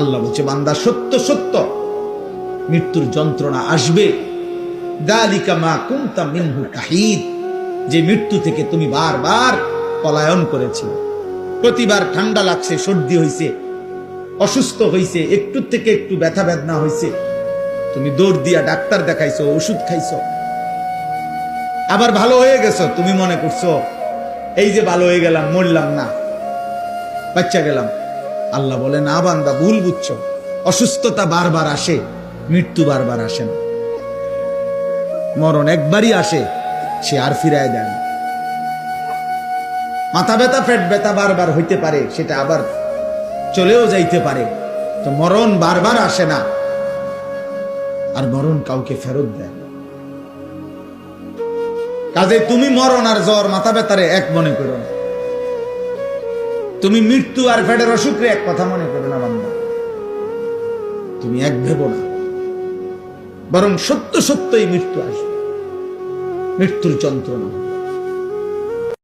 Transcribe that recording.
আল্লাহ বলছে বান্দা সত্য সত্য মৃত্যুর যন্ত্রণা আসবে। যালিকা মা কুনতা মিনহু তাহিদ, যে মৃত্যু থেকে তুমি বারবার পলায়ন করেছিলে। প্রতিবার ঠান্ডা লাগছে, সর্দি হইছে, অসুস্থ হইছে, একটু থেকে একটু ব্যথা বেদনা হইছে, তুমি দৌড় দিয়া ডাক্তার দেখাইছো, ওষুধ খাইছো, আবার ভালো হয়ে গেছো। তুমি মনে করছো এই যে ভালো হয়ে গেলাম, মরলাম না, বাচ্চা গেলাম। আল্লাহ বলে না বান্দা, ভুল বুঝছো। অসুস্থতা বারবার আসে, মৃত্যু বারবার আসে না। মরণ একবারই আসে, সে আর ফিরায় দেয় না। মাথা ব্যথা, পেট ব্যথা বারবার হইতে পারে, সেটা আবার চলেও যাইতে পারে। তো মরণ বারবার আসে না, আর মরণ কাউকে ফেরত দেয় না। কাজে তুমি মরণ আর জ্বর, মাথা ব্যথারে এক মনে করো না। তুমি মৃত্যু আর পেটের অসুখে এক কথা মনে করো না বান্দা। তুমি এক ভেবো না, বরং সত্য সত্যই মৃত্যু আসবে, মৃত্যুর যন্ত্রণা।